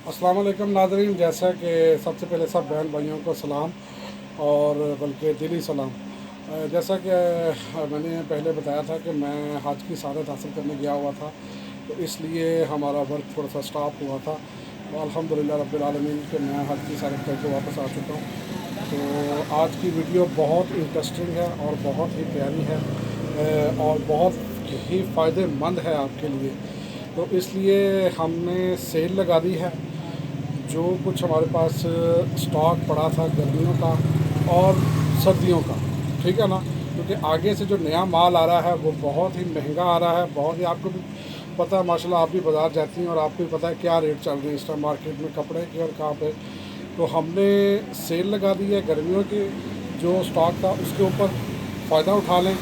अस्सलाम वालेकुम नाज़रीन। जैसा कि सबसे पहले सब बहन भाइयों को सलाम और बल्कि दिली सलाम। जैसा कि मैंने पहले बताया था कि मैं हज की सआदत हासिल करने गया हुआ था, तो इसलिए हमारा वर्क थोड़ा सा स्टॉप हुआ था। तो अल्हम्दुलिल्लाह रब्बिल आलमीन कि मैं हज की सआदत करके वापस आ चुका हूँ। तो आज की वीडियो बहुत इंटरेस्टिंग है और बहुत ही प्यारी है और बहुत ही फ़ायदेमंद है आपके लिए। तो इसलिए हमने सेल लगा दी है। जो कुछ हमारे पास स्टॉक पड़ा था गर्मियों का और सर्दियों का, ठीक है ना, क्योंकि आगे से जो नया माल आ रहा है वो बहुत ही महंगा आ रहा है। बहुत ही आपको भी पता है, माशाल्लाह आप भी बाज़ार जाती हैं और आपको भी पता है क्या रेट चल रहे हैं इस टाइम मार्केट में कपड़े के और कहाँ पे। तो हमने सेल लगा दी है गर्मियों के, जो स्टॉक था उसके ऊपर फ़ायदा उठा लें,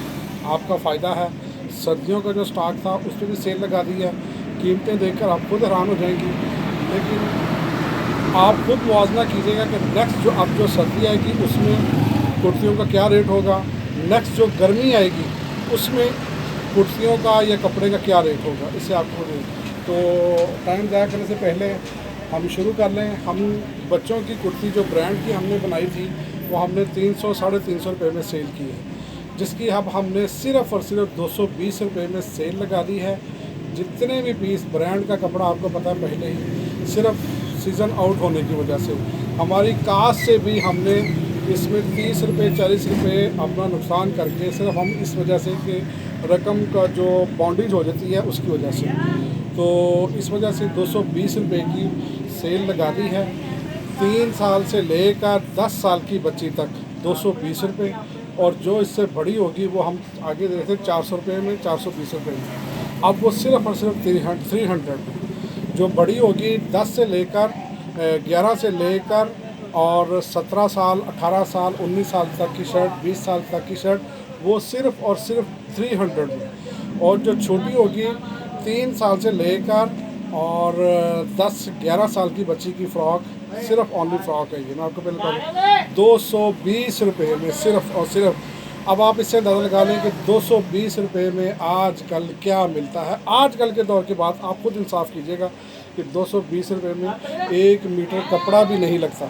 आपका फ़ायदा है। सर्दियों का जो स्टॉक था उस पर भी सेल लगा दी है। कीमतें देखकर आप खुद हैरान हो जाएंगी, लेकिन आप खुद मुआवजा कीजिएगा कि नेक्स्ट जो अब जो सर्दी आएगी उसमें कुर्तियों का क्या रेट होगा, नेक्स्ट जो गर्मी आएगी उसमें कुर्तियों का या कपड़े का क्या रेट होगा। इससे आपको तो टाइम ज़ाया करने से पहले हम शुरू कर लें। हम बच्चों की कुर्ती जो ब्रांड की हमने बनाई थी वो हमने 300 साढ़े 300 रुपये में सेल की है, जिसकी अब हमने सिर्फ़ और सिर्फ 220 रुपये में सेल लगा दी है। जितने भी पीस ब्रांड का कपड़ा आपको पता है पहले ही, सिर्फ सीज़न आउट होने की वजह से हमारी कास्ट से भी हमने इसमें 30 रुपये 40 रुपये अपना नुकसान करके, सिर्फ हम इस वजह से कि रकम का जो बॉन्डेज हो जाती है उसकी वजह से, तो इस वजह से 220 रुपये की सेल लगा दी है। 3 साल से लेकर 10 साल की बच्ची तक 220 रुपये, और जो इससे बड़ी होगी वो हम आगे दे रहे थे 400 रुपये में, 420 रुपये में। अब वो सिर्फ और सिर्फ 300 में। जो बड़ी होगी 10 से लेकर 11 से लेकर और 17 साल 18 साल 19 साल तक की शर्ट, 20 साल तक की शर्ट, वो सिर्फ़ और सिर्फ 300 में। और जो छोटी होगी 3 साल से लेकर और 10-11 साल की बच्ची की फ़्रॉक, सिर्फ ओनली फ़्रॉक है ये, मैं आपको पहले बता 220 रुपये में सिर्फ़ और सिर्फ। अब आप इससे अंदाज़ा लगा लें कि 220 रुपये में आजकल क्या मिलता है। आजकल के दौर की बात आप खुद इंसाफ कीजिएगा कि 220 रुपये में 1 मीटर कपड़ा भी नहीं लगता,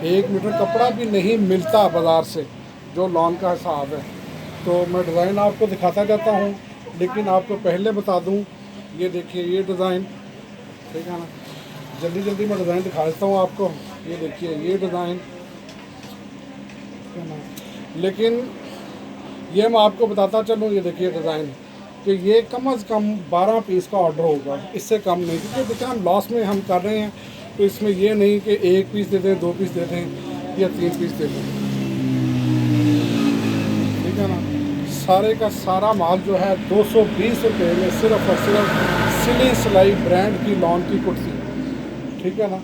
1 मीटर कपड़ा भी नहीं मिलता बाज़ार से, जो लॉन का हिसाब है। तो मैं डिज़ाइन आपको दिखाता जाता हूँ, लेकिन आपको पहले बता दूँ, ये देखिए ये डिज़ाइन, ठीक है ना, जल्दी जल्दी मैं डिज़ाइन दिखा देता हूँ आपको। ये देखिए ये डिज़ाइन, लेकिन ये मैं आपको बताता चलूँ, ये देखिए डिज़ाइन कि ये कम से कम 12 पीस का ऑर्डर होगा, इससे कम नहीं, क्योंकि देखिए हम लॉस में हम कर रहे हैं। तो इसमें ये नहीं कि 1 पीस दे दें, 2 पीस दे दें या 3 पीस दे दें, ठीक है ना। सारे का सारा माल जो है 220 रुपये में सिर्फ और सिर्फ सिली सिलाई ब्रांड की लॉन की कुर्ती, ठीक है ना।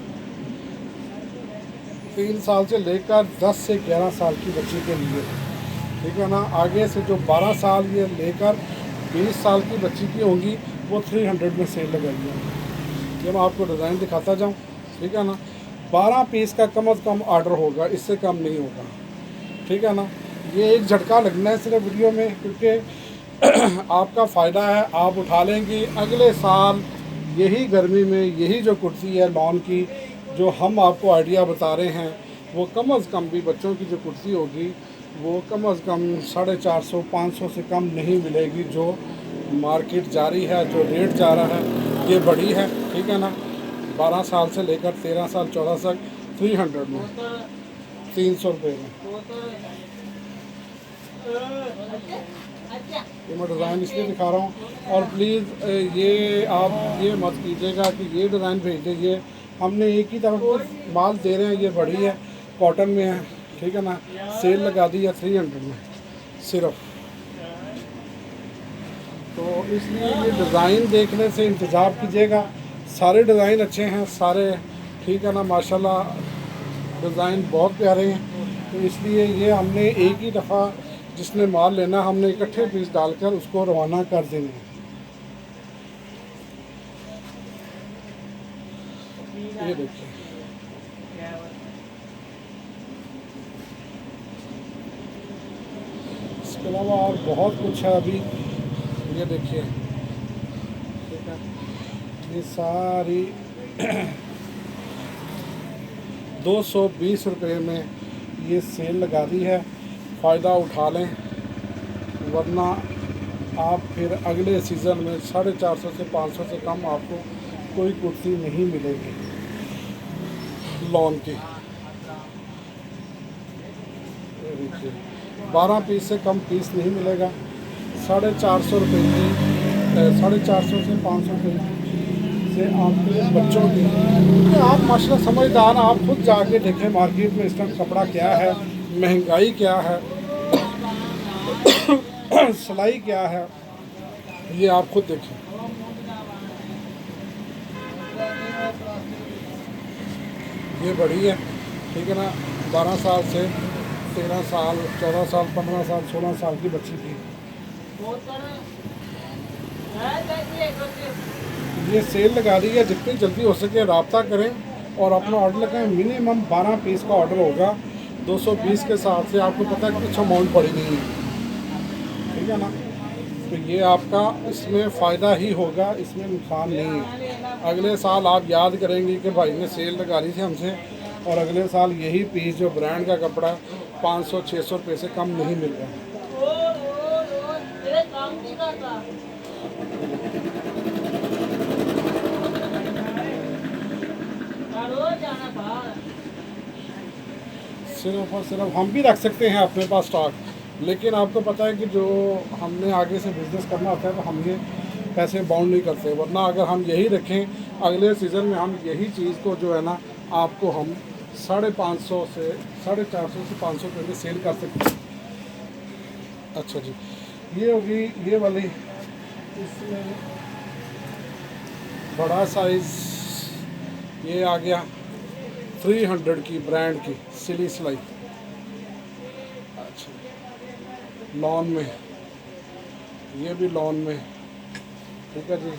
3 साल से लेकर 10 से 11 साल की बच्ची के लिए, ठीक है ना। आगे से जो 12 साल ये लेकर 20 साल की बच्ची की होंगी वो 300 में सेल लगाई है। ये मैं आपको डिज़ाइन दिखाता जाऊँ, ठीक है ना। 12 पीस का कम से कम ऑर्डर होगा, इससे कम नहीं होगा, ठीक है ना। ये एक झटका लगना है सिर्फ वीडियो में, क्योंकि आपका फ़ायदा है, आप उठा लेंगी अगले साल यही गर्मी में यही जो कुर्सी है लॉन की, जो हम आपको आइडिया बता रहे हैं, वो कम से कम भी बच्चों की जो कुर्सी होगी वो कम से कम 450-500 से कम नहीं मिलेगी। जो मार्केट जारी है, जो रेट जा रहा है ये बड़ी है, ठीक है ना। 12 साल से लेकर 13 साल 14 साल 300 में, 300 रुपये में। ये मैं डिज़ाइन इसलिए दिखा रहा हूँ। और प्लीज़ ये आप ये मत कीजिएगा कि ये डिज़ाइन भेज दीजिए, हमने एक ही तरफ माल दे रहे हैं। ये बड़ी है, कॉटन में है, ठीक है ना। सेल लगा दी है 300 में सिर्फ, तो इसलिए ये डिज़ाइन देखने से इंतज़ार कीजिएगा। सारे डिज़ाइन अच्छे हैं सारे, ठीक है ना, माशाल्लाह डिज़ाइन बहुत प्यारे हैं। तो इसलिए ये हमने एक ही दफ़ा जिसने माल लेना, हमने इकट्ठे पीस डालकर उसको रवाना कर देने हैं। ये देखिए, इसके अलावा और बहुत कुछ है अभी। ये देखिए, ठीक है, ये सारी 220 रुपये में ये सेल लगा दी है, फ़ायदा उठा लें, वरना आप फिर अगले सीज़न में 450 से 500 से कम आपको कोई कुर्सी नहीं मिलेगी लॉन की। 12 पीस से कम पीस नहीं मिलेगा। 450 रुपये की 450 से 500 रुपये से आपके बच्चों की, क्योंकि आप माशाल्लाह समझदार, आप खुद जाके देखें मार्केट में इस टाइम कपड़ा क्या है, महंगाई क्या है, सिलाई क्या है, ये आप खुद देखें। ये बड़ी है, ठीक है ना, 12 साल से 13 साल 14 साल 15 साल 16 साल की बच्ची थी। ये सेल लगा दी है, जितनी जल्दी हो सके रब्ता करें और अपना ऑर्डर लगाएं। मिनिमम 12 पीस का ऑर्डर होगा। 220 के साथ से आपको पता है कुछ अमाउंट पड़ी नहीं है, ठीक है ना। तो ये आपका इसमें फ़ायदा ही होगा, इसमें नुकसान नहीं है। अगले साल आप याद करेंगे कि भाई ने सेल लगा दी थी हमसे, और अगले साल यही पीस जो ब्रांड का कपड़ा 500-600 रुपये से कम नहीं मिल रहा। सिर्फ और सिर्फ हम भी रख सकते हैं अपने पास स्टॉक, लेकिन आपको पता है कि जो हमने आगे से बिज़नेस करना होता है तो हम ये पैसे बाउंड नहीं करते, वरना अगर हम यही रखें अगले सीज़न में हम यही चीज़ को जो है ना आपको हम 550 से 450 से 500 रुपये में सेल कर सकते हैं। अच्छा जी, ये होगी ये वाली, इसमें बड़ा साइज़ ये आ गया 300 की ब्रांड की सिली सिलाई। अच्छा, लॉन में, ये भी लॉन में, ठीक है जी।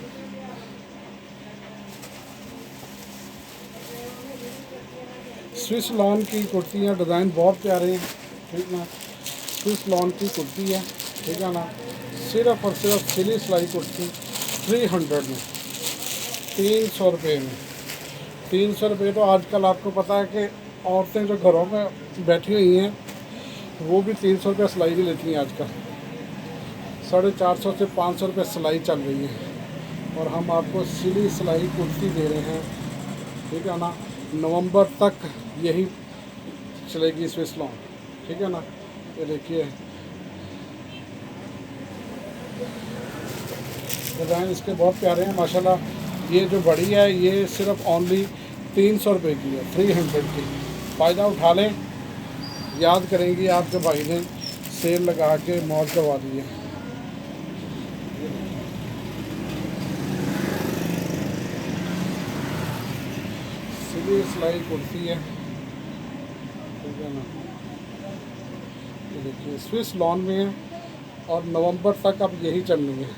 स्विस लॉन की कुर्तियाँ, डिज़ाइन बहुत प्यारे हैं, ठीक ना। स्विस लॉन की कुर्ती है, ठीक है ना। सिर्फ और सिर्फ सिली सिलाई कुर्ती 300 में, 300 रुपये में। 300 रुपये तो आजकल आपको पता है कि औरतें जो घरों में बैठी हुई हैं वो भी 300 रुपये सिलाई भी लेती हैं आजकल। 450 से 500 रुपये सिलाई चल रही है, और हम आपको सिली सिलाई कुर्ती दे रहे हैं, ठीक है ना। नवंबर तक यही चलेगी स्विस लॉन, ठीक है ना। ये देखिए डिज़ाइन इसके बहुत प्यारे हैं माशाल्लाह। ये जो बड़ी है ये सिर्फ ओनली 300 रुपये की है, 300 की। फ़ायदा उठा लें, याद करेंगी आपके भाई ने सेल लगा के मौज करवा दी है। सिली सिलाई कुर्ती है, ठीक है ना। ये देखिए स्विस लॉन में है और नवंबर तक अब यही चलनी है,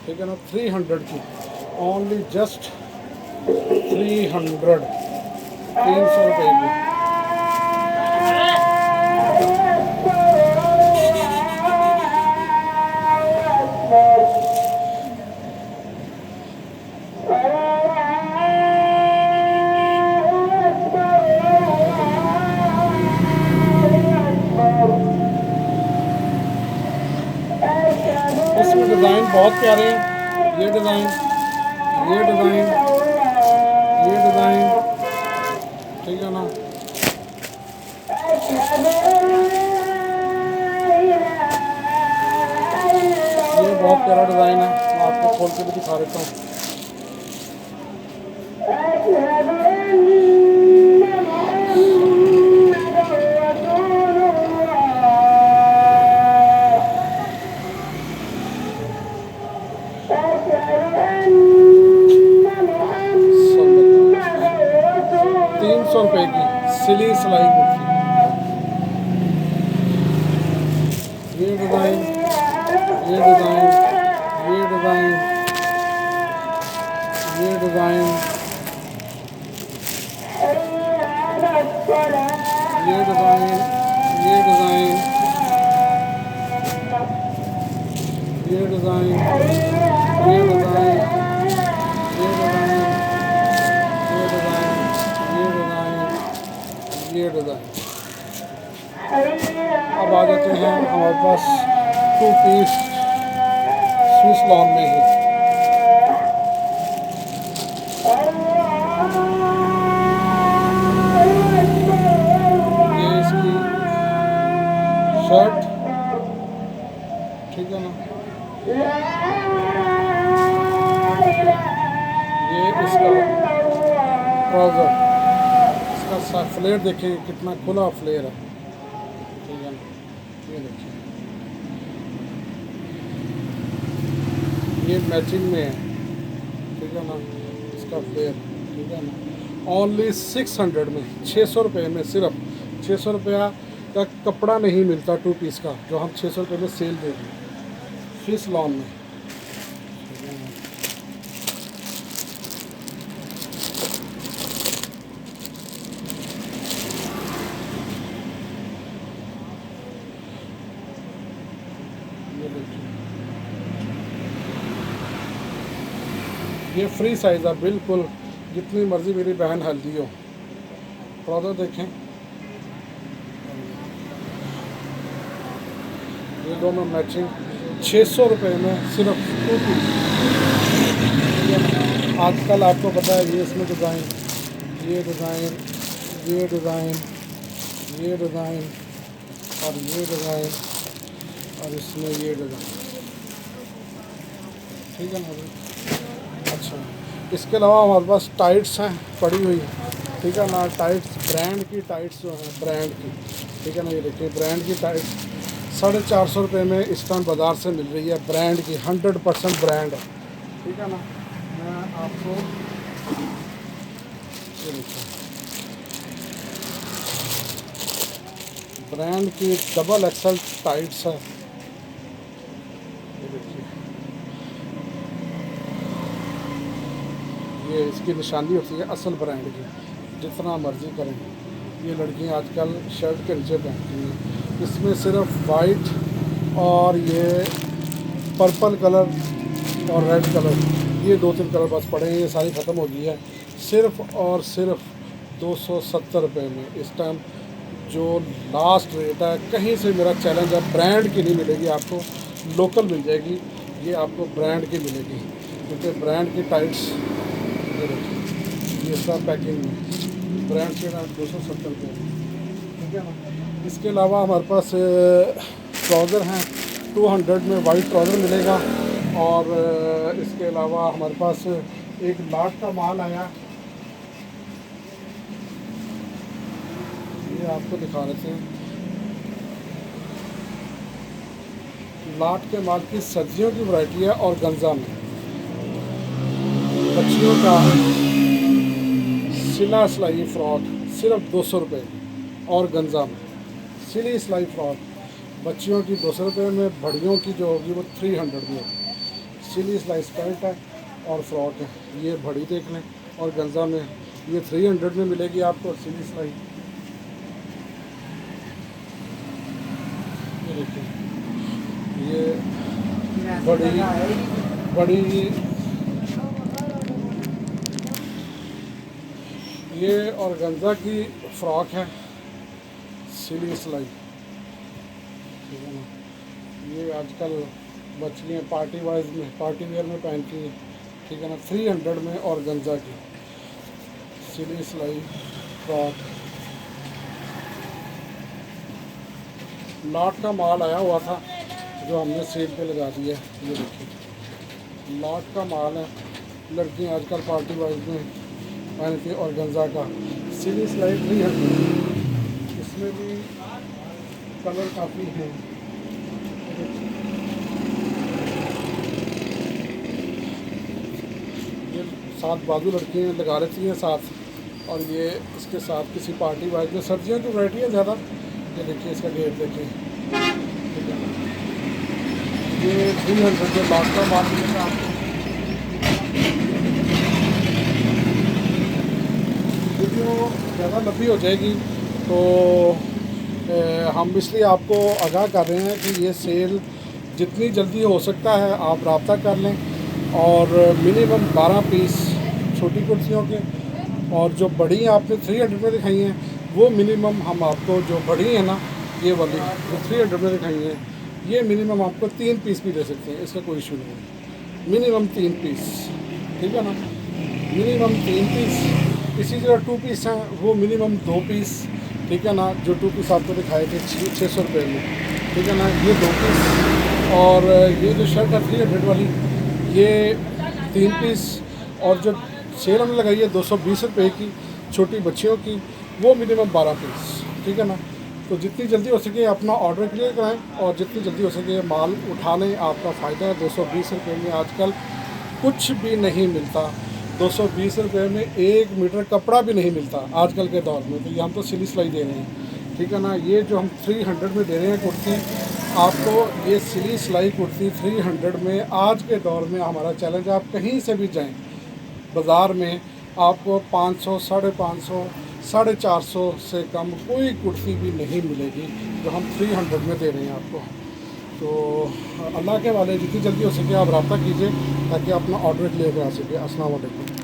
ठीक है ना। 300 की, ओनली जस्ट 300, 300 रुपये की। इसमें डिज़ाइन बहुत प्यारे हैं। ये डिज़ाइन, ये डिज़ाइन, ये डिज़ाइन, ठीक है ना। ये बहुत प्यारा डिज़ाइन है, मैं आपको खोल के भी दिखा देता हूँ। ₹300 की सिली सिलाई कुर्ती। ये डिज़ाइन, ये डिज़ाइन, ये डिज़ाइन, ये डिज़ाइन, ये डिज़ाइन, ये डिज़ाइन, ये डिज़ाइन, ये डिज़ाइन, ये डिज़ाइन, ये डिज़ाइन, ये डिज़ाइन, डिज़ाइन। अब आ जाते हैं हमारे पास 2 पीस स्विस लॉन में ही। ये इसकी शर्ट, ठीक है ना, ये इसका ट्राउज़र, इसका फ्लेयर देखिए कितना खुला फ्लेयर है, ठीक है ना, ये देखिए ये मैचिंग में है, ठीक है ना, इसका फ्लेयर, ठीक है ना। ओनली 600 में, 600 रुपये में, सिर्फ 600 रुपया का कपड़ा नहीं मिलता 2 पीस का, जो हम 600 रुपये में सेल दे दें स्विस लॉन में। ये देखिए, ये फ्री साइज़ है बिल्कुल, जितनी मर्ज़ी मेरी बहन हेल्दी हो। ट्राउज़र देखें, ये दोनों मैचिंग 600 रुपये में सिर्फ 2 पीस। आजकल आपको पता है ये इसमें डिज़ाइन, ये डिज़ाइन, ये डिज़ाइन, ये डिज़ाइन और ये डिज़ाइन और इसमें ये डिज़ाइन, ठीक है ना। अच्छा, इसके अलावा हमारे पास टाइट्स हैं पड़ी हुई, ठीक है ना, टाइट्स ब्रांड की, टाइट्स जो हैं ब्रांड की, ठीक है ना। ये देखिए ब्रांड की टाइट्स 450 रुपये में इस टाइम बाज़ार से मिल रही है, ब्रांड की, 100% ब्रांड है, ठीक है ना। मैं आपको ये देखिए ब्रांड की डबल एक्सल टाइट्स है, ये देखिए, ये इसकी निशानी होती है असल ब्रांड की, जितना मर्ज़ी करें। ये लड़कियां आजकल शर्ट के नीचे पहनती हैं, इसमें सिर्फ वाइट और ये पर्पल कलर और रेड कलर, ये 2-3 कलर बस पड़े हैं, ये सारी ख़त्म हो गई है। सिर्फ और सिर्फ 270 रुपये में इस टाइम जो लास्ट रेट है। कहीं से मेरा चैलेंज है, ब्रांड की नहीं मिलेगी आपको, लोकल मिल जाएगी, ये आपको ब्रांड की मिलेगी, क्योंकि ब्रांड की टाइट्स ये सब पैकिंग में ब्रांड के ना 270 रुपये, ठीक है ना। इसके अलावा हमारे पास ट्राउज़र हैं 200 में, वाइट ट्राउज़र मिलेगा। और इसके अलावा हमारे पास एक लाट का माल आया, ये आपको दिखा देते हैं। लाट के माल की सर्दियों की वैरायटी है और गंजा में बच्चियों का सिला सिलाई फ्रॉक सिर्फ 200 रुपये, और गंजा में सिली सिलाई फ्रॉक बच्चियों की 200 रुपये में, बड़ियों की जो होगी वो 300 में होगी। सिली सिलाई पैंट है और फ्रॉक है, ये बड़ी देख लें, और गंजा में ये 300 में मिलेगी आपको सिली सिलाई। ये देखिए, ये बड़ी ये ऑर्गेन्जा की फ्रॉक है, सिली सिलाई, ठीक है ना। ये आजकल बच्चियाँ पार्टी वाइज में, पार्टी वेयर में पहनती हैं, ठीक है ना। 300 में ऑर्गेन्जा की सिली सिलाई फ्रॉक। लॉट का माल आया हुआ था जो हमने सेल पे लगा दिया है, ये देखिए लॉट का माल है, लड़कियाँ आजकल पार्टी वाइज में पहनती है। ऑर्गेन्जा का सिली सिलाई 300, इसमें भी कलर काफ़ी हैं। ये 7 बाजू लड़कियाँ लगा लेती हैं साथ, और ये इसके साथ किसी पार्टी वाइज में, सर्दियों की वैरायटी है ज़्यादा। ये देखिए इसका गेट देखिए, ठीक है, ये 300 के लॉट का माल मिलेगा आपको। वीडियो ज़्यादा लंबी हो जाएगी तो हम इसलिए आपको आगाह कर रहे हैं कि ये सेल जितनी जल्दी हो सकता है आप रब्ता कर लें, और मिनिमम 12 पीस छोटी कुर्सियों के, और जो बड़ी आपने 300 में दिखाई हैं वो मिनिमम हम आपको जो बड़ी है ना, ये वाली जो 300 में दिखाई है, ये मिनिमम आपको 3 पीस भी दे सकते हैं, इसका कोई इशू नहीं है। मिनिमम 3 पीस, ठीक है ना, मिनिमम 3 पीस। इसी तरह 2 पीस हैं, वो मिनिमम 2 पीस, ठीक है ना। जो 2 पीस आपको दिखाए थे 600 रुपये में, ठीक है ना, ये 2 पीस। और ये जो शर्ट है 300 वाली, ये 3 पीस। और जो सेल हमने लगाई है 220 रुपये की छोटी बच्चियों की, वो मिनिमम 12 पीस, ठीक है ना। तो जितनी जल्दी हो सके अपना ऑर्डर क्लियर कराएं और जितनी जल्दी हो सके माल उठा लें, आपका फ़ायदा है। 220 रुपये में आजकल कुछ भी नहीं मिलता। 220 रुपये में 1 मीटर कपड़ा भी नहीं मिलता आजकल के दौर में। तो ये हम तो सिली सिलाई दे रहे हैं, ठीक है ना। ये जो हम 300 में दे रहे हैं कुर्ती आपको, ये सिली सिलाई कुर्ती 300 में आज के दौर में हमारा चैलेंज। आप कहीं से भी जाएं बाज़ार में, आपको 500, 550, 450 से कम कोई कुर्ती भी नहीं मिलेगी जो हम 300 में दे रहे हैं आपको। तो अल्लाह के वाले जितनी जल्दी हो सके आप रब्ता कीजिए ताकि अपना ऑर्डर क्लियर करा सके। अस्सलाम वालेकुम।